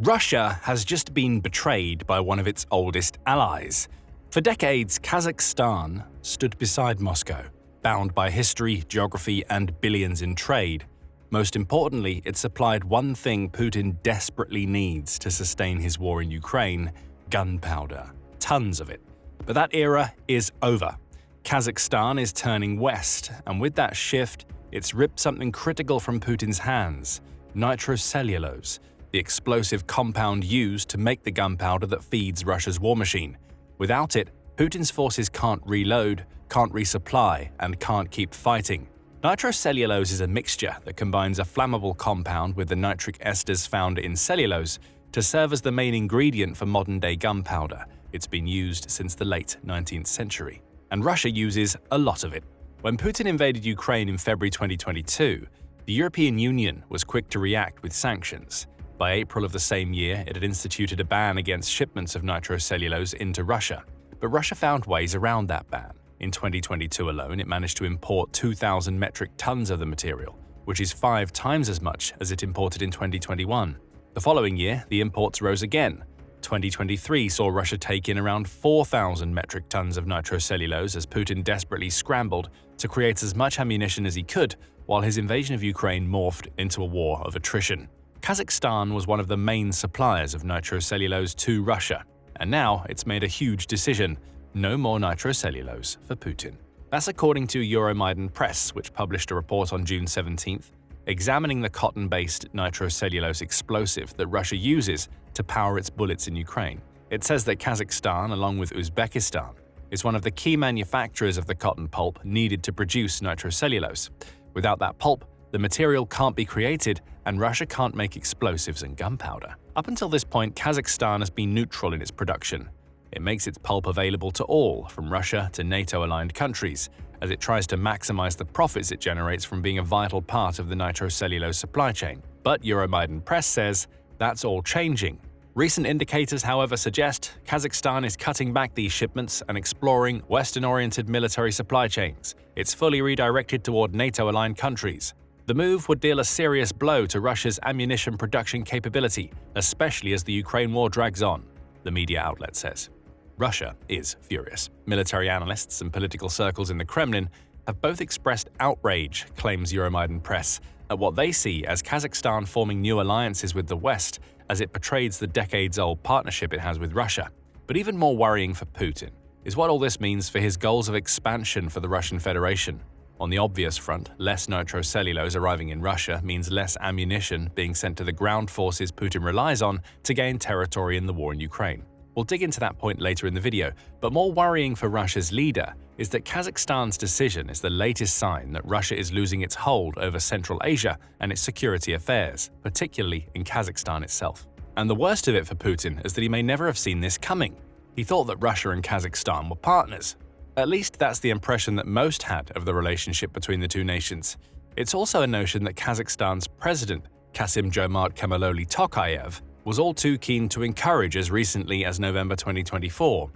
Russia has just been betrayed by one of its oldest allies. For decades, Kazakhstan stood beside Moscow, bound by history, geography, and billions in trade. Most importantly, it supplied one thing Putin desperately needs to sustain his war in Ukraine: gunpowder. Tons of it. But that era is over. Kazakhstan is turning west, and with that shift, it's ripped something critical from Putin's hands: nitrocellulose, the explosive compound used to make the gunpowder that feeds Russia's war machine. Without it, Putin's forces can't reload, can't resupply, and can't keep fighting. Nitrocellulose is a mixture that combines a flammable compound with the nitric esters found in cellulose to serve as the main ingredient for modern-day gunpowder. It's been used since the late 19th century. And Russia uses a lot of it. When Putin invaded Ukraine in February 2022, the European Union was quick to react with sanctions. By April of the same year, it had instituted a ban against shipments of nitrocellulose into Russia. But Russia found ways around that ban. In 2022 alone, it managed to import 2,000 metric tons of the material, which is 5 times as much as it imported in 2021. The following year, the imports rose again. 2023 saw Russia take in around 4,000 metric tons of nitrocellulose as Putin desperately scrambled to create as much ammunition as he could, while his invasion of Ukraine morphed into a war of attrition. Kazakhstan was one of the main suppliers of nitrocellulose to Russia, and now it's made a huge decision: no more nitrocellulose for Putin. That's according to Euromaidan Press, which published a report on June 17th, examining the cotton-based nitrocellulose explosive that Russia uses to power its bullets in Ukraine. It says that Kazakhstan, along with Uzbekistan, is one of the key manufacturers of the cotton pulp needed to produce nitrocellulose. Without that pulp, the material can't be created, and Russia can't make explosives and gunpowder. Up until this point, Kazakhstan has been neutral in its production. It makes its pulp available to all, from Russia to NATO-aligned countries, as it tries to maximize the profits it generates from being a vital part of the nitrocellulose supply chain. But Euromaidan Press says that's all changing. Recent indicators, however, suggest Kazakhstan is cutting back these shipments and exploring Western-oriented military supply chains. It's fully redirected toward NATO-aligned countries. The move would deal a serious blow to Russia's ammunition production capability, especially as the Ukraine war drags on, the media outlet says. Russia is furious. Military analysts and political circles in the Kremlin have both expressed outrage, claims Euromaidan Press, at what they see as Kazakhstan forming new alliances with the West as it betrays the decades-old partnership it has with Russia. But even more worrying for Putin is what all this means for his goals of expansion for the Russian Federation. On the obvious front, less nitrocellulose arriving in Russia means less ammunition being sent to the ground forces Putin relies on to gain territory in the war in Ukraine. We'll dig into that point later in the video, but more worrying for Russia's leader is that Kazakhstan's decision is the latest sign that Russia is losing its hold over Central Asia and its security affairs, particularly in Kazakhstan itself. And the worst of it for Putin is that he may never have seen this coming. He thought that Russia and Kazakhstan were partners. At least that's the impression that most had of the relationship between the two nations. It's also a notion that Kazakhstan's president, Kassym-Jomart Kemaloli-Tokayev, was all too keen to encourage as recently as November 2024.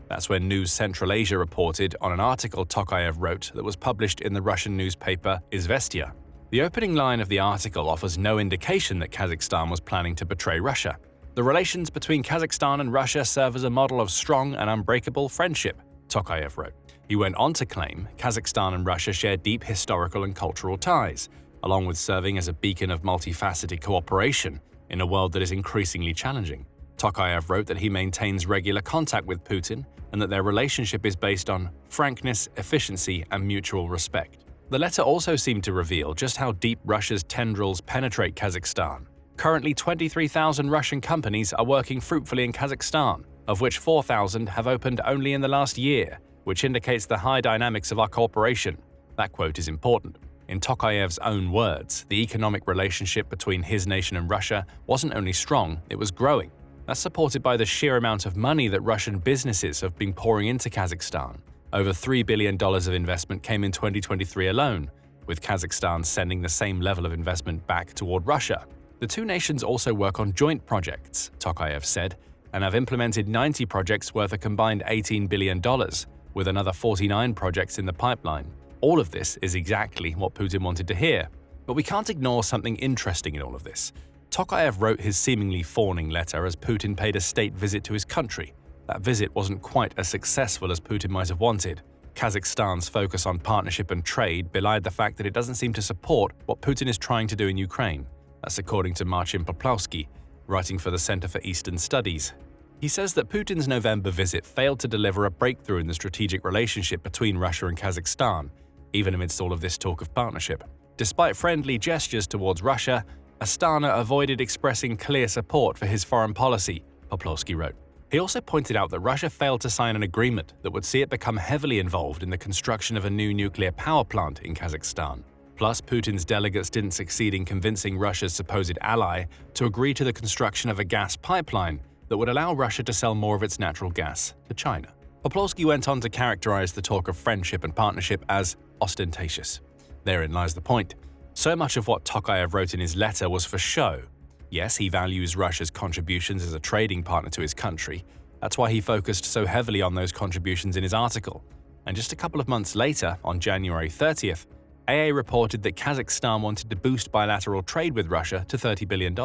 That's when News Central Asia reported on an article Tokayev wrote that was published in the Russian newspaper Izvestia. The opening line of the article offers no indication that Kazakhstan was planning to betray Russia. The relations between Kazakhstan and Russia serve as a model of strong and unbreakable friendship, Tokayev wrote. He went on to claim Kazakhstan and Russia share deep historical and cultural ties, along with serving as a beacon of multifaceted cooperation in a world that is increasingly challenging. Tokayev wrote that he maintains regular contact with Putin and that their relationship is based on frankness, efficiency, and mutual respect. The letter also seemed to reveal just how deep Russia's tendrils penetrate Kazakhstan. Currently, 23,000 Russian companies are working fruitfully in Kazakhstan, of which 4,000 have opened only in the last year, which indicates the high dynamics of our cooperation. That quote is important. In Tokayev's own words, the economic relationship between his nation and Russia wasn't only strong, it was growing. That's supported by the sheer amount of money that Russian businesses have been pouring into Kazakhstan. Over $3 billion of investment came in 2023 alone, with Kazakhstan sending the same level of investment back toward Russia. The two nations also work on joint projects, Tokayev said, and have implemented 90 projects worth a combined $18 billion, with another 49 projects in the pipeline. All of this is exactly what Putin wanted to hear. But we can't ignore something interesting in all of this. Tokayev wrote his seemingly fawning letter as Putin paid a state visit to his country. That visit wasn't quite as successful as Putin might have wanted. Kazakhstan's focus on partnership and trade belied the fact that it doesn't seem to support what Putin is trying to do in Ukraine. That's according to Marcin Poplawski, writing for the Center for Eastern Studies. He says that Putin's November visit failed to deliver a breakthrough in the strategic relationship between Russia and Kazakhstan, even amidst all of this talk of partnership. Despite friendly gestures towards Russia, Astana avoided expressing clear support for his foreign policy, Poplawski wrote. He also pointed out that Russia failed to sign an agreement that would see it become heavily involved in the construction of a new nuclear power plant in Kazakhstan. Plus, Putin's delegates didn't succeed in convincing Russia's supposed ally to agree to the construction of a gas pipeline that would allow Russia to sell more of its natural gas to China. Poplawski went on to characterize the talk of friendship and partnership as ostentatious. Therein lies the point. So much of what Tokayev wrote in his letter was for show. Yes, he values Russia's contributions as a trading partner to his country. That's why he focused so heavily on those contributions in his article. And just a couple of months later, on January 30th, AA reported that Kazakhstan wanted to boost bilateral trade with Russia to $30 billion.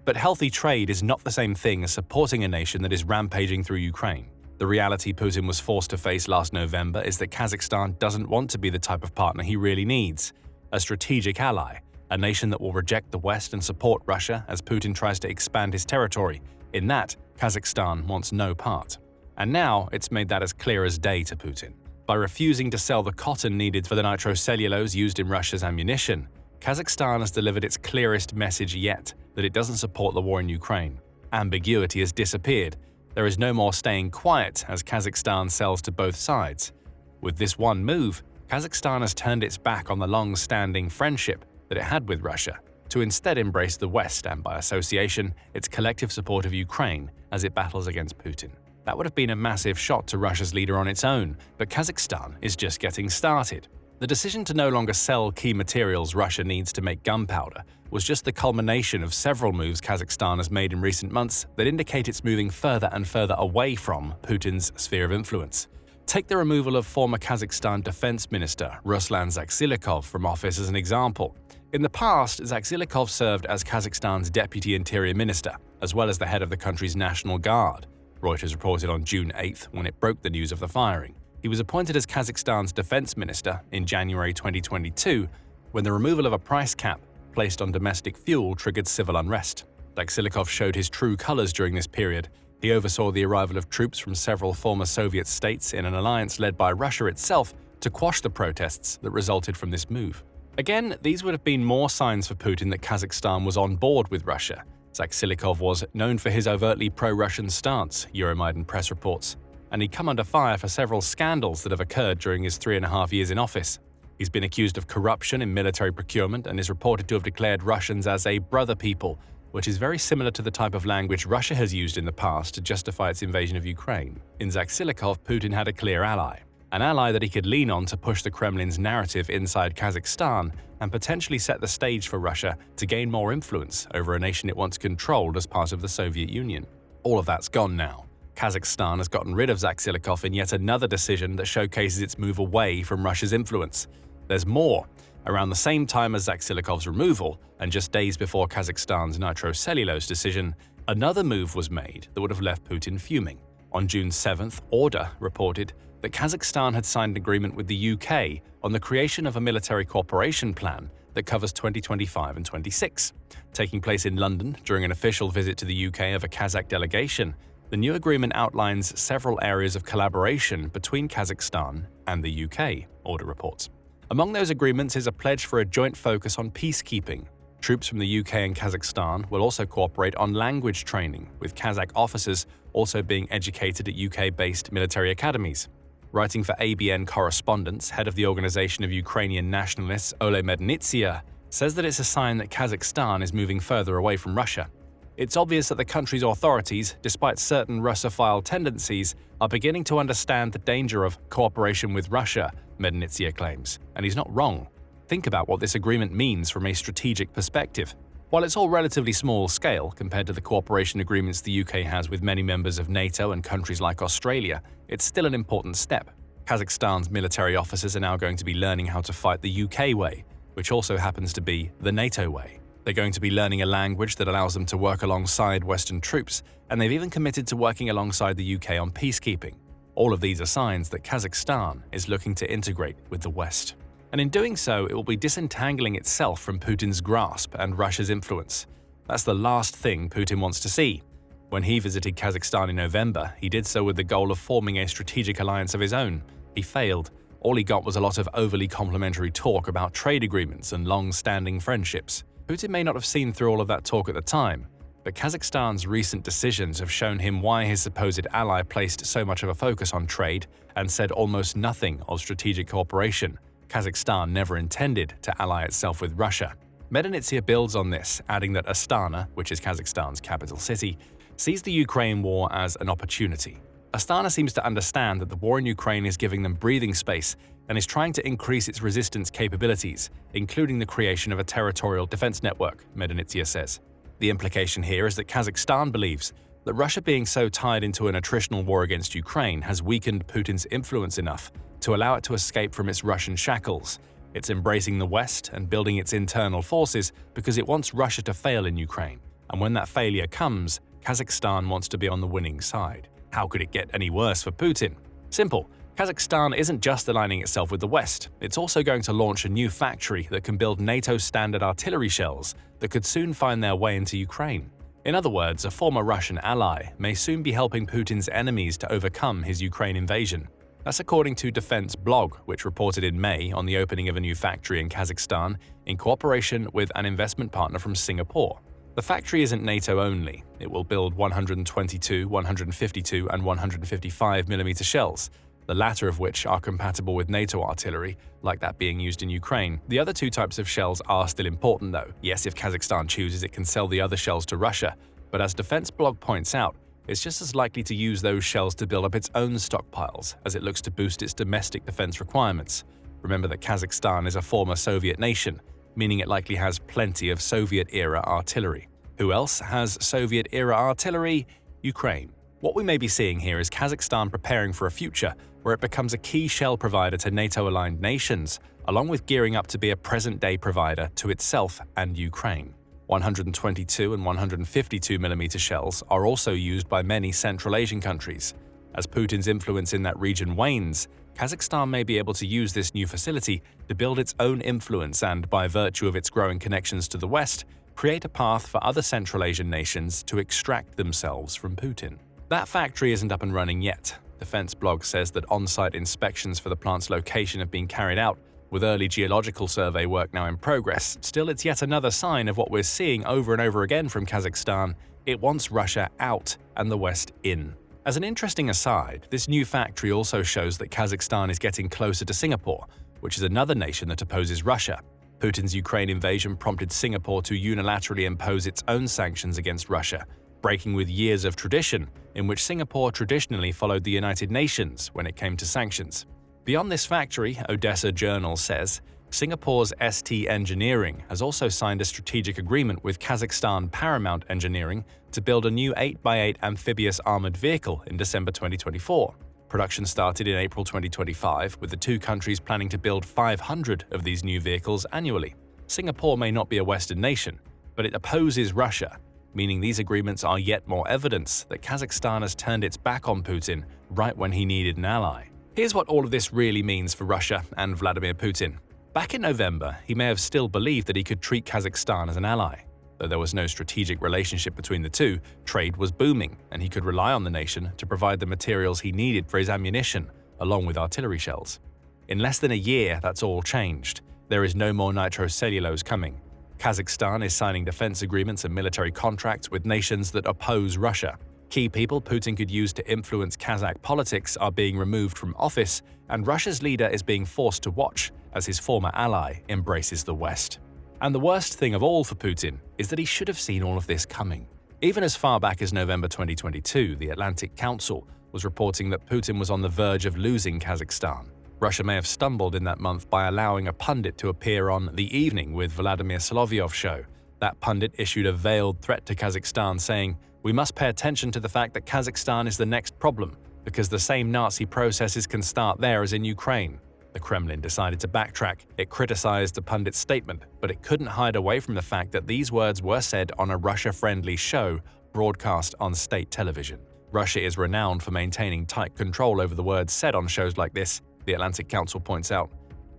But healthy trade is not the same thing as supporting a nation that is rampaging through Ukraine. The reality Putin was forced to face last November is that Kazakhstan doesn't want to be the type of partner he really needs. A strategic ally, a nation that will reject the West and support Russia as Putin tries to expand his territory. In that, Kazakhstan wants no part. And now it's made that as clear as day to Putin. By refusing to sell the cotton needed for the nitrocellulose used in Russia's ammunition, Kazakhstan has delivered its clearest message yet that it doesn't support the war in Ukraine. Ambiguity has disappeared. There is no more staying quiet as Kazakhstan sells to both sides. With this one move, Kazakhstan has turned its back on the long-standing friendship that it had with Russia to instead embrace the West and, by association, its collective support of Ukraine as it battles against Putin. That would have been a massive shot to Russia's leader on its own, but Kazakhstan is just getting started. The decision to no longer sell key materials Russia needs to make gunpowder was just the culmination of several moves Kazakhstan has made in recent months that indicate it's moving further and further away from Putin's sphere of influence. Take the removal of former Kazakhstan Defense Minister Ruslan Zaksilikhov from office as an example. In the past, Zaksilikhov served as Kazakhstan's Deputy Interior Minister, as well as the head of the country's National Guard. Reuters reported on June 8th when it broke the news of the firing. He was appointed as Kazakhstan's defense minister in January 2022 when the removal of a price cap placed on domestic fuel triggered civil unrest. Zaksilikhov showed his true colors during this period. He oversaw the arrival of troops from several former Soviet states in an alliance led by Russia itself to quash the protests that resulted from this move. Again, these would have been more signs for Putin that Kazakhstan was on board with Russia. Zaksilikhov was known for his overtly pro-Russian stance, Euromaidan press reports, and he'd come under fire for several scandals that have occurred during his 3.5 years in office. He's been accused of corruption in military procurement and is reported to have declared Russians as a brother people, which is very similar to the type of language Russia has used in the past to justify its invasion of Ukraine. In Zaksilikhov, Putin had a clear ally. An ally that he could lean on to push the Kremlin's narrative inside Kazakhstan and potentially set the stage for Russia to gain more influence over a nation it once controlled as part of the Soviet Union. All of that's gone now. Kazakhstan has gotten rid of Zaksilikhov in yet another decision that showcases its move away from Russia's influence. There's more. Around the same time as Zaksilikhov's removal, and just days before Kazakhstan's nitrocellulose decision, another move was made that would have left Putin fuming. On June 7th, Order reported that Kazakhstan had signed an agreement with the UK on the creation of a military cooperation plan that covers 2025 and 26. Taking place in London during an official visit to the UK of a Kazakh delegation, the new agreement outlines several areas of collaboration between Kazakhstan and the UK, Order reports. Among those agreements is a pledge for a joint focus on peacekeeping. Troops from the UK and Kazakhstan will also cooperate on language training, with Kazakh officers also being educated at UK-based military academies. Writing for ABN Correspondence, head of the Organization of Ukrainian Nationalists Ole Mednitsia says that it's a sign that Kazakhstan is moving further away from Russia. It's obvious that the country's authorities, despite certain Russophile tendencies, are beginning to understand the danger of cooperation with Russia, Mednitsia claims, and he's not wrong. Think about what this agreement means from a strategic perspective. While it's all relatively small scale compared to the cooperation agreements the UK has with many members of NATO and countries like Australia, it's still an important step. Kazakhstan's military officers are now going to be learning how to fight the UK way, which also happens to be the NATO way. They're going to be learning a language that allows them to work alongside Western troops, and they've even committed to working alongside the UK on peacekeeping. All of these are signs that Kazakhstan is looking to integrate with the West. And in doing so, it will be disentangling itself from Putin's grasp and Russia's influence. That's the last thing Putin wants to see. When he visited Kazakhstan in November, he did so with the goal of forming a strategic alliance of his own. He failed. All he got was a lot of overly complimentary talk about trade agreements and long-standing friendships. Putin may not have seen through all of that talk at the time, but Kazakhstan's recent decisions have shown him why his supposed ally placed so much of a focus on trade and said almost nothing of strategic cooperation. Kazakhstan never intended to ally itself with Russia. Medinitsia builds on this, adding that Astana, which is Kazakhstan's capital city, sees the Ukraine war as an opportunity. Astana seems to understand that the war in Ukraine is giving them breathing space and is trying to increase its resistance capabilities, including the creation of a territorial defense network, Medinitsia says. The implication here is that Kazakhstan believes that Russia being so tied into an attritional war against Ukraine has weakened Putin's influence enough to allow it to escape from its Russian shackles. It's embracing the West and building its internal forces because it wants Russia to fail in Ukraine. And when that failure comes, Kazakhstan wants to be on the winning side. How could it get any worse for Putin? Simple. Kazakhstan isn't just aligning itself with the West, it's also going to launch a new factory that can build NATO-standard artillery shells that could soon find their way into Ukraine. In other words, a former Russian ally may soon be helping Putin's enemies to overcome his Ukraine invasion. That's according to Defense Blog, which reported in May on the opening of a new factory in Kazakhstan in cooperation with an investment partner from Singapore. The factory isn't NATO only. It will build 122, 152, and 155mm shells, the latter of which are compatible with NATO artillery, like that being used in Ukraine. The other two types of shells are still important though. Yes, if Kazakhstan chooses, it can sell the other shells to Russia, but as Defense Blog points out, it's just as likely to use those shells to build up its own stockpiles as it looks to boost its domestic defense requirements. Remember that Kazakhstan is a former Soviet nation, meaning it likely has plenty of Soviet-era artillery. Who else has Soviet-era artillery? Ukraine. What we may be seeing here is Kazakhstan preparing for a future where it becomes a key shell provider to NATO-aligned nations, along with gearing up to be a present-day provider to itself and Ukraine. 122 and 152mm shells are also used by many Central Asian countries. As Putin's influence in that region wanes, Kazakhstan may be able to use this new facility to build its own influence and, by virtue of its growing connections to the West, create a path for other Central Asian nations to extract themselves from Putin. That factory isn't up and running yet. Defense Blog says that on-site inspections for the plant's location have been carried out, with early geological survey work now in progress. Still, it's yet another sign of what we're seeing over and over again from Kazakhstan. It wants Russia out and the West in. As an interesting aside, this new factory also shows that Kazakhstan is getting closer to Singapore, which is another nation that opposes Russia. Putin's Ukraine invasion prompted Singapore to unilaterally impose its own sanctions against Russia, breaking with years of tradition in which Singapore traditionally followed the United Nations when it came to sanctions. Beyond this factory, Odessa Journal says, Singapore's ST Engineering has also signed a strategic agreement with Kazakhstan Paramount Engineering to build a new 8x8 amphibious armored vehicle in December 2024. Production started in April 2025, with the two countries planning to build 500 of these new vehicles annually. Singapore may not be a Western nation, but it opposes Russia, meaning these agreements are yet more evidence that Kazakhstan has turned its back on Putin right when he needed an ally. Here's what all of this really means for Russia and Vladimir Putin. Back in November, he may have still believed that he could treat Kazakhstan as an ally. Though there was no strategic relationship between the two, trade was booming, and he could rely on the nation to provide the materials he needed for his ammunition, along with artillery shells. In less than a year, that's all changed. There is no more nitrocellulose coming. Kazakhstan is signing defense agreements and military contracts with nations that oppose Russia. Key people Putin could use to influence Kazakh politics are being removed from office, and Russia's leader is being forced to watch as his former ally embraces the West. And the worst thing of all for Putin is that he should have seen all of this coming. Even as far back as November 2022, the Atlantic Council was reporting that Putin was on the verge of losing Kazakhstan. Russia may have stumbled in that month by allowing a pundit to appear on The Evening with Vladimir Solovyov show. That pundit issued a veiled threat to Kazakhstan saying, "We must pay attention to the fact that Kazakhstan is the next problem, because the same Nazi processes can start there as in Ukraine." The Kremlin decided to backtrack. It criticized the pundit's statement, but it couldn't hide away from the fact that these words were said on a Russia-friendly show broadcast on state television. Russia is renowned for maintaining tight control over the words said on shows like this, the Atlantic Council points out.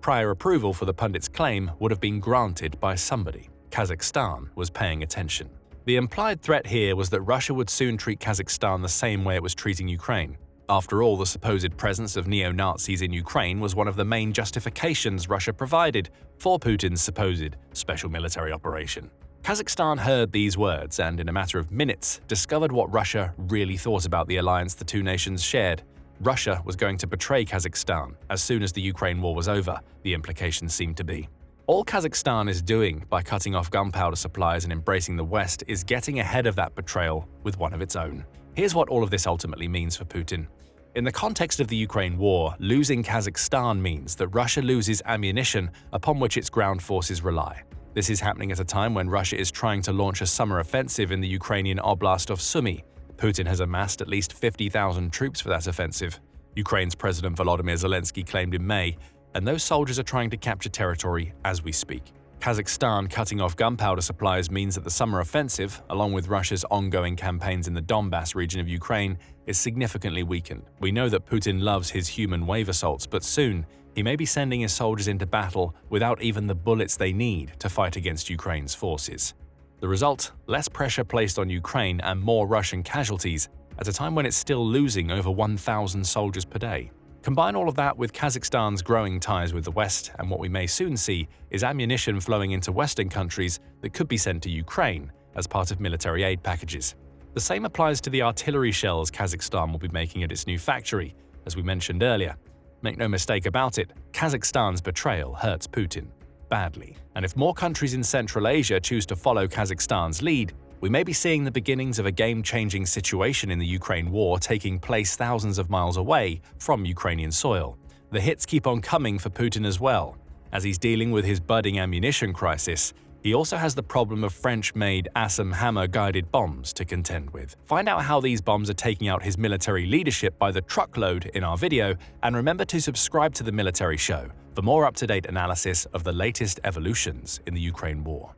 Prior approval for the pundit's claim would have been granted by somebody. Kazakhstan was paying attention. The implied threat here was that Russia would soon treat Kazakhstan the same way it was treating Ukraine. After all, the supposed presence of neo-Nazis in Ukraine was one of the main justifications Russia provided for Putin's supposed special military operation. Kazakhstan heard these words and, in a matter of minutes, discovered what Russia really thought about the alliance the two nations shared. Russia was going to betray Kazakhstan as soon as the Ukraine war was over, the implications seemed to be. All Kazakhstan is doing by cutting off gunpowder supplies and embracing the West is getting ahead of that betrayal with one of its own. Here's what all of this ultimately means for Putin. In the context of the Ukraine war, losing Kazakhstan means that Russia loses ammunition upon which its ground forces rely. This is happening at a time when Russia is trying to launch a summer offensive in the Ukrainian oblast of Sumy. Putin has amassed at least 50,000 troops for that offensive. Ukraine's President Volodymyr Zelensky claimed in May, and those soldiers are trying to capture territory as we speak. Kazakhstan cutting off gunpowder supplies means that the summer offensive, along with Russia's ongoing campaigns in the Donbass region of Ukraine, is significantly weakened. We know that Putin loves his human wave assaults, but soon he may be sending his soldiers into battle without even the bullets they need to fight against Ukraine's forces. The result? Less pressure placed on Ukraine and more Russian casualties, at a time when it's still losing over 1,000 soldiers per day. Combine all of that with Kazakhstan's growing ties with the West, and what we may soon see is ammunition flowing into Western countries that could be sent to Ukraine as part of military aid packages. The same applies to the artillery shells Kazakhstan will be making at its new factory, as we mentioned earlier. Make no mistake about it, Kazakhstan's betrayal hurts Putin badly, and if more countries in Central Asia choose to follow Kazakhstan's lead, we may be seeing the beginnings of a game-changing situation in the Ukraine war taking place thousands of miles away from Ukrainian soil. The hits keep on coming for Putin as well. As he's dealing with his budding ammunition crisis, he also has the problem of French-made Assam hammer-guided bombs to contend with. Find out how these bombs are taking out his military leadership by the truckload in our video, and remember to subscribe to the Military Show for more up-to-date analysis of the latest evolutions in the Ukraine war.